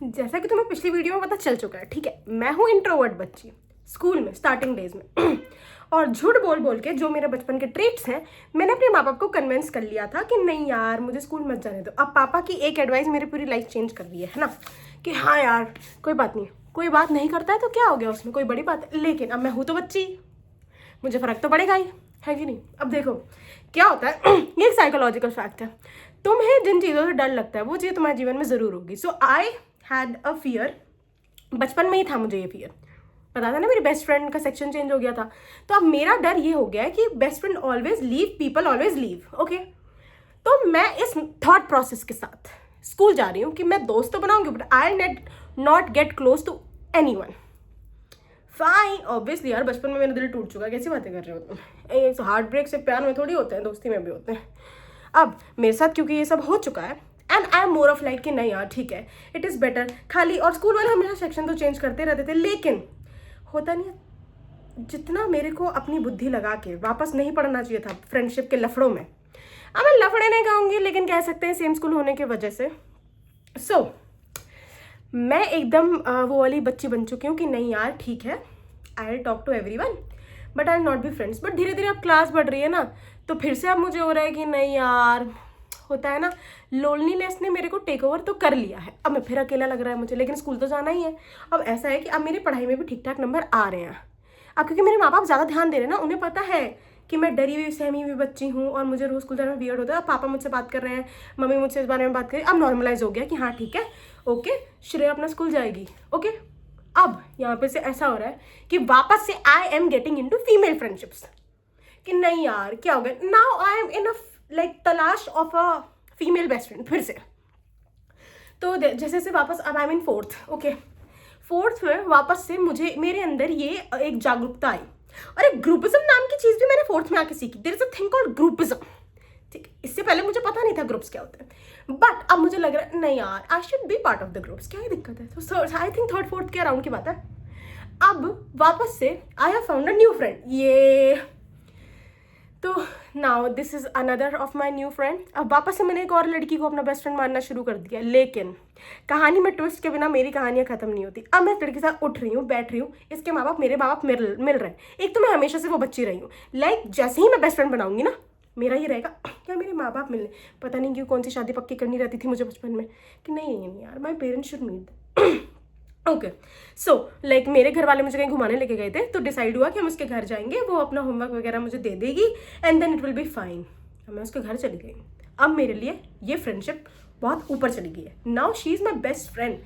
जैसा कि तुम्हें पिछली वीडियो में पता चल चुका है, ठीक है, मैं हूँ इंट्रोवर्ट बच्ची स्कूल में स्टार्टिंग डेज में और झूठ बोल बोल के जो मेरे बचपन के ट्रेट्स हैं, मैंने अपने माँ बाप को कन्विंस कर लिया था कि नहीं यार मुझे स्कूल मत जाने दो। अब पापा की एक एडवाइस मेरी पूरी लाइफ चेंज कर दी है ना, कि हाँ यार कोई बात नहीं, कोई बात नहीं करता है तो क्या हो गया, उसमें कोई बड़ी बात है। लेकिन अब मैं हूँ तो बच्ची, मुझे फ़र्क तो पड़ेगा ही, है कि नहीं। अब देखो क्या होता है ये एक साइकोलॉजिकल फैक्ट है, तुम्हें जिन चीज़ों से डर लगता है वो चीज़ तुम्हारे जीवन में ज़रूर होगी। सो आई हैड अ फियर, बचपन में ही था मुझे ये फियर, पता था ना, मेरी बेस्ट फ्रेंड का सेक्शन चेंज हो गया था। तो अब मेरा डर ये हो गया है कि best friend always leave, people always leave, okay. तो मैं इस थॉट प्रोसेस के साथ स्कूल जा रही हूँ कि मैं दोस्त तो बनाऊंगी but I not get close to anyone. Fine, obviously यार बचपन में मेरा दिल टूट चुका है, कैसी बातें कर रहे हो तुम। एक हार्ट ब्रेक से प्यार में थोड़ी होते हैं, दोस्ती में भी होते हैं। अब मेरे साथ क्योंकि ये सब हो चुका है and I am more of like कि नहीं यार ठीक है, इट इज़ बेटर खाली। और स्कूल वाले हमेशा सेक्शन तो चेंज करते रहते थे, लेकिन होता नहीं, जितना मेरे को अपनी बुद्धि लगा के वापस नहीं पढ़ना चाहिए था फ्रेंडशिप के लफड़ों में। अब मैं लफड़े नहीं कहूँगी, लेकिन कह सकते हैं सेम स्कूल होने की वजह से। सो मैं एकदम वो वाली बच्ची बन चुकी हूँ कि नहीं यार ठीक है, I will talk to everyone but I will not be friends. But धीरे धीरे अब क्लास बढ़ रही है ना, तो फिर से अब मुझे हो रहा है कि नहीं यार, होता है ना, लोनलीनेस ने मेरे को टेक ओवर तो कर लिया है, अब मैं फिर अकेला लग रहा है मुझे, लेकिन स्कूल तो जाना ही है। अब ऐसा है कि अब मेरी पढ़ाई में भी ठीक ठाक नंबर आ रहे हैं। अब क्योंकि मेरे माँ बाप ज़्यादा ध्यान दे रहे हैं ना, उन्हें पता है कि मैं डरी हुई सहमी हुई बच्ची हूँ और मुझे रोज़ स्कूल जाना वियर्ड होता है। अब पापा मुझसे बात कर रहे हैं, मम्मी मुझसे इस बारे में बात कर रही है, अब नॉर्मलाइज हो गया कि हाँ ठीक है, ओके श्रेया अपना स्कूल जाएगी, ओके। अब यहाँ पे से ऐसा हो रहा है कि वापस से I am getting into female friendships, कि नहीं यार क्या हो गया, now I am in a like तलाश of a female best friend फिर से। तो जैसे जैसे वापस अब I am in fourth, okay, fourth में वापस से मुझे मेरे अंदर ये एक जागरूकता आई। और एक ग्रुपिज्म नाम की चीज़ भी मैंने फोर्थ में आके सीखी, there is a thing called groupism, ठीक है। इससे पहले मुझे पता नहीं था ग्रुप्स क्या होते हैं, बट अब मुझे लग रहा है नहीं यार I should be part of the groups, क्या ही दिक्कत है। तो आई थिंक थर्ड फोर्थ के अराउंड की बात है। अब वापस से I have found a new friend, ये तो now this is another of my new friend. अब वापस से मैंने एक और लड़की को अपना बेस्ट फ्रेंड मानना शुरू कर दिया, लेकिन कहानी में ट्विस्ट के बिना मेरी कहानियाँ खत्म नहीं होती। अब मैं इस लड़की के साथ उठ रही हूँ, बैठ रही हूँ, इसके माँ बाप मेरे माँ बाप मिल रहे हैं। एक तो मैं हमेशा से वो बच्ची रही हूँ, लाइक जैसे ही मैं बेस्ट फ्रेंड बनाऊंगी ना, मेरा ये रहेगा क्या मेरे माँ बाप मिलने, पता नहीं क्यों कौन सी शादी पक्की करनी रहती थी मुझे बचपन में कि नहीं यार my parents should meet. Okay, so like मेरे घर वाले मुझे कहीं घुमाने लेके गए थे, तो डिसाइड हुआ कि हम उसके घर जाएंगे, वो अपना होमवर्क वगैरह मुझे दे देगी and then it will be fine. अब मैं उसके घर चली गई। अब मेरे लिए ये फ्रेंडशिप बहुत ऊपर चली गई है। Now she is my best friend,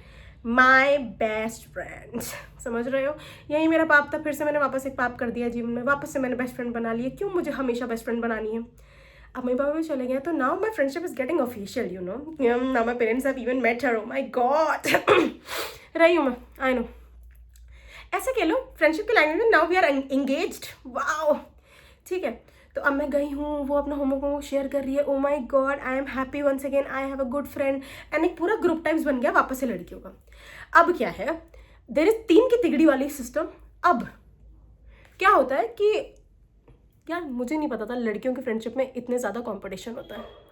my best friend, समझ रहे हो। यही मेरा पाप था, फिर से मैंने वापस एक पाप कर दिया जीवन में, वापस से मैंने बेस्ट फ्रेंड बना लिया। क्यों मुझे हमेशा बेस्ट फ्रेंड बनानी है। अब मेरे पापा भी चले गए, तो now my friendship is getting official, you know, now my parents have even met her, oh my God. रही हूँ मैं, आई नो, ऐसे कह लो फ्रेंडशिप के लैंग्वेज में, now we are engaged, wow, ठीक है। तो अब मैं गई हूँ, वो अपना होमवर्क शेयर कर रही है, oh my god I am happy once again, I have a good friend and एक पूरा ग्रुप टाइप्स बन गया वापस से लड़कियों का। अब क्या है, देयर इज 3 की तिगड़ी वाली सिस्टम। अब क्या होता है कि यार मुझे नहीं पता था लड़कियों की फ्रेंडशिप में इतने ज़्यादा कॉम्पिटिशन होता है।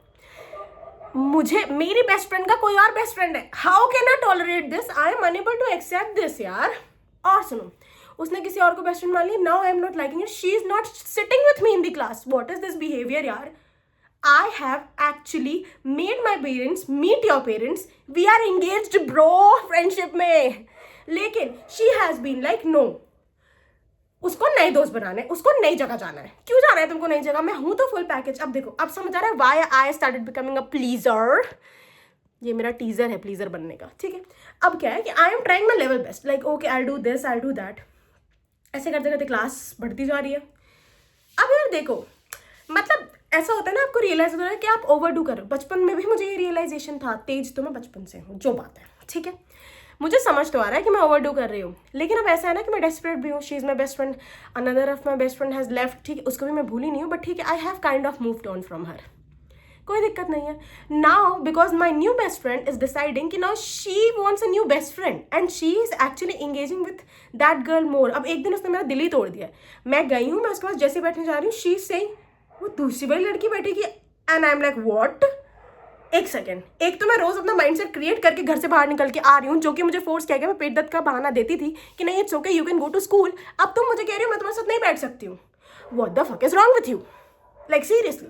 मुझे मेरी बेस्ट फ्रेंड का कोई और बेस्ट फ्रेंड है, how can I tolerate this, I am unable to accept this यार। और सुनो, उसने किसी और को बेस्ट फ्रेंड मान ली, now I am not liking it, she is not sitting with me in the class, what is this behaviour यार। I have actually made my parents meet your parents, we are engaged bro friendship में, लेकिन she has been like no, उसको नए दोस्त बनाने, उसको नई जगह जाना है। क्यों जाना है तुमको नई जगह, मैं हूं तो फुल पैकेज। अब देखो, अब समझ आ रहा है why I started becoming a pleaser. ये मेरा टीजर है प्लीजर बनने का, ठीक है। अब क्या है कि I am trying my level best, like okay I do this I do that, ऐसे करते करते क्लास बढ़ती जा रही है। अब यार देखो, मतलब ऐसा होता है ना, आपको रियलाइज होता है कि आप ओवर डू कर रहे हो। बचपन में भी मुझे ये रियलाइजेशन था, तेज तो मैं बचपन से हूँ, जो बात है, ठीक है। मुझे समझ तो आ रहा है कि मैं ओवर डू कर रही हूँ, लेकिन अब ऐसा है ना कि मैं डेस्परेट भी हूँ। She is my best friend, another of my best friend has left, ठीक है, उसको भी मैं भूली नहीं हूँ, बट ठीक है, I have kind of moved on from her, कोई दिक्कत नहीं है। Now because my new best friend is deciding कि now she wants a new best friend and she is actually engaging with that girl more. अब एक दिन उसने मेरा दिल ही तोड़ दिया। मैं गई हूँ, मैं उसके पास जैसे बैठने जा रही हूँ, शी इज सेइंग वो दूसरी वाली लड़की बैठेगी and I am like what, एक सेकेंड, एक तो मैं रोज अपना माइंडसेट क्रिएट करके घर से बाहर निकल के आ रही हूँ, जो कि मुझे फोर्स किया गया। मैं पेट दर्द का बहाना देती थी कि नहीं it's okay you can go to school. अब तुम मुझे कह रही हो मैं तुम्हारे साथ नहीं बैठ सकती हूँ। What the fuck is wrong with you, like seriously.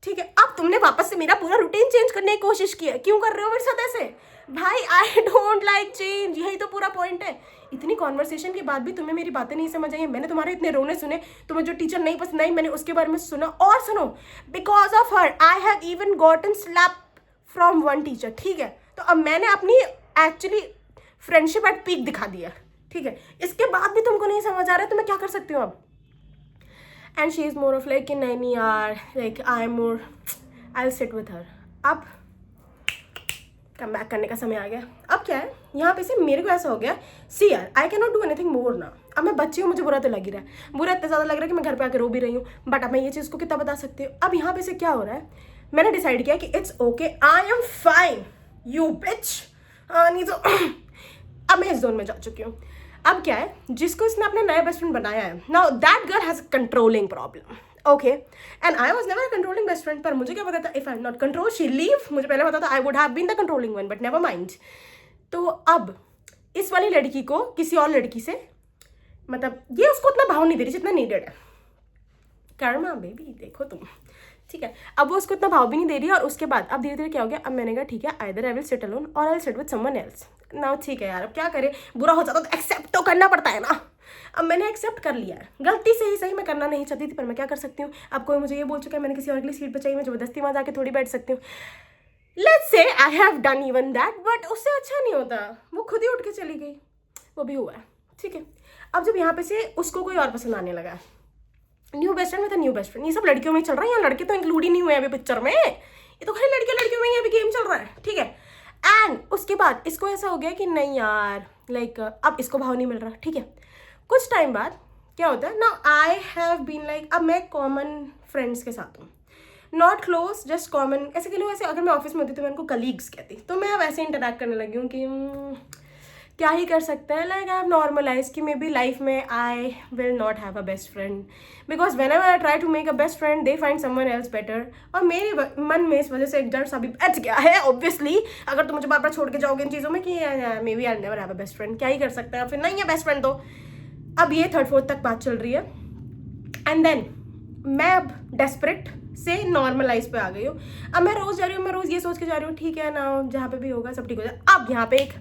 ठीक है, अब तुमने वापस से मेरा पूरा रूटीन चेंज करने की कोशिश की है। क्यों कर रहे हो मेरे साथ ऐसे? भाई आई डोंट लाइक चेंज, यही तो पूरा पॉइंट है। इतनी कॉन्वर्सेशन के बाद भी तुम्हें मेरी बातें नहीं समझ आई। मैंने तुम्हारे इतने रोने सुने, तुम्हें जो टीचर नहीं पसंद आई मैंने उसके बारे में सुना। और सुनो, because of her I have even gotten slap from one teacher. ठीक है, तो अब मैंने अपनी एक्चुअली फ्रेंडशिप एट पीक दिखा दिया। ठीक है, इसके बाद भी तुमको नहीं समझ आ रहा है तो मैं क्या कर सकती हूँ अब? And she is more of like नहीं यार, like I am more, I will sit with her. अब कम बैक करने का समय आ गया। अब क्या है, यहाँ पे से मेरे को ऐसा हो गया, सी यार I can not do anything more ना। अब मैं बच्ची हूँ, मुझे बुरा तो लग ही रहा है, बुरा इतना ज़्यादा लग रहा है कि मैं घर पे आकर रो भी रही हूँ। बट अब मैं ये चीज़ को कितना बता सकती हूँ? अब यहाँ पे से क्या हो रहा है, मैंने डिसाइड किया कि it's okay, I am fine you बिच। नहीं तो अब मैं इस जोन में जा चुकी हूँ। अब क्या है, जिसको इसने अपना नया बेस्ट फ्रेंड बनाया है, now that girl has a controlling problem. Okay, and I was never controlling best friend. पर मुझे क्या पता था, if I not control she leave. मुझे पहले पता था I would have been the controlling one, but never mind. तो अब इस वाली लड़की को किसी और लड़की से, मतलब ये उसको उतना भाव नहीं दे रही जितना नीडेड है। कर्मा बेबी, देखो तुम। ठीक है, अब वो उसको इतना भाव भी नहीं दे रही है। और उसके बाद अब धीरे धीरे क्या हो गया, अब मैंने कहा ठीक है, either I will sit alone और I will sit with someone else. Now ठीक है यार, अब क्या करे, बुरा हो जाता तो एक्सेप्ट तो करना पड़ता है ना। अब मैंने एक्सेप्ट कर लिया है, गलती से ही सही, मैं करना नहीं चाहती थी पर मैं क्या कर सकती हूँ। अब कोई मुझे ये बोल चुका है मैंने किसी और के लिए सीट बचाई, मैं जबरदस्ती वहाँ जाके थोड़ी बैठ सकती हूँ। Let's say I have done even that, but उससे अच्छा नहीं होता, वो खुद ही उठ के चली गई, वो भी हुआ है। ठीक है, अब जब यहाँ पे से उसको कोई और पसंद आने लगा, new best friend with new best friend, ये सब लड़कियों में चल रहा है, यहाँ लड़के तो इंक्लूड ही नहीं हुए अभी पिक्चर में, ये तो खाली लड़कियों में ही अभी गेम चल रहा है। ठीक है, एंड उसके बाद इसको ऐसा हो गया कि नहीं यार, लाइक अब इसको भाव नहीं मिल रहा। ठीक है, कुछ टाइम बाद क्या होता है ना, आई हैव बीन लाइक, अब मैं कॉमन फ्रेंड्स के साथ हूँ, नॉट क्लोज, जस्ट कॉमन। ऐसे के लिए वैसे अगर मैं ऑफिस में होती तो मैं उनको कलीग्स कहती, तो मैं वैसे इंटरेक्ट करने लगी हूँ कि क्या ही कर सकते हैं। लाइक आई हैव नॉर्मलाइज कि मे बी लाइफ में I will not have a best friend, because whenever I try to make a best friend they find someone else better. और मेरे मन में इस वजह से एक डर सा भी बैठ गया है, ऑब्वियसली अगर तुम मुझे बार बार छोड़ के जाओगे इन चीज़ों में कि maybe I never have a best friend, क्या ही कर सकते हैं, फिर नहीं है बेस्ट फ्रेंड। तो अब ये 3rd 4th तक बात चल रही है, एंड देन मैं अब डेस्परेट से नॉर्मलाइज पे आ गई हूँ। अब मैं रोज़ जा रही हूँ, मैं रोज़ ये सोच के जा रही हूँ ठीक है ना, जहाँ पे भी होगा सब ठीक हो जाए। अब यहाँ पे एक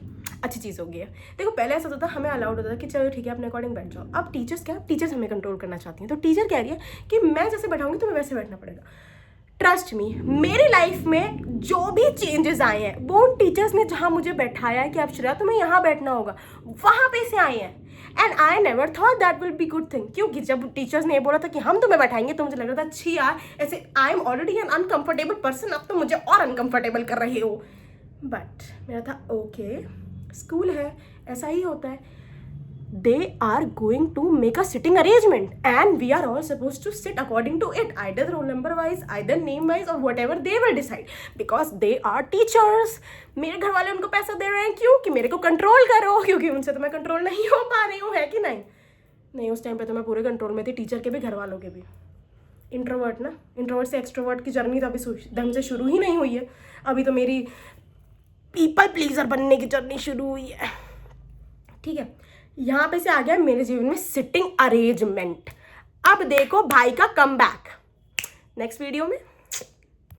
अच्छी चीज़ हो गई है, देखो पहले ऐसा होता था हमें अलाउड होता था कि चलो ठीक है अपने अकॉर्डिंग बैठ जाओ। अब टीचर्स क्या, टीचर्स हमें कंट्रोल करना चाहती हैं, तो टीचर कह रही है कि मैं जैसे बैठाऊंगी तुम्हें वैसे बैठना पड़ेगा। ट्रस्ट मी, मेरी लाइफ में जो भी चेंजेस आए हैं वो उन टीचर्स ने जहाँ मुझे बैठाया है कि अब श्रेया तुम्हें यहाँ बैठना होगा, वहाँ पे से आए हैं। And I never thought that will be good thing, क्योंकि जब टीचर्स ने ये बोला था कि हम तुम्हें बैठाएंगे तो मुझे लग रहा था अच्छी यार, ऐसे I am already an uncomfortable person, अब तो मुझे और अनकंफर्टेबल कर रहे हो। बट मेरा था ओके, स्कूल है ऐसा ही होता है, they are going to make a sitting arrangement and we are all supposed to sit according to it, either roll number wise, either name wise or whatever they will decide, because they are teachers। मेरे घर वाले उनको पैसा दे रहे हैं क्यों, कि मेरे को कंट्रोल करो, क्योंकि उनसे तो मैं कंट्रोल नहीं हो पा रही हूँ, है कि नहीं उस टाइम पे तो मैं पूरे कंट्रोल में थी, टीचर के भी घर वालों के भी। इंट्रोवर्ट ना, इंट्रोवर्ट से एक्सट्रोवर्ट की जर्नी तो अभी ढंग से शुरू ही नहीं हुई है, अभी तो मेरी पीपल प्लीजर बनने की जर्नी शुरू हुई है। ठीक है, यहाँ पे से आ गया मेरे जीवन में सिटिंग अरेंजमेंट। अब देखो भाई का कम बैक नेक्स्ट वीडियो में।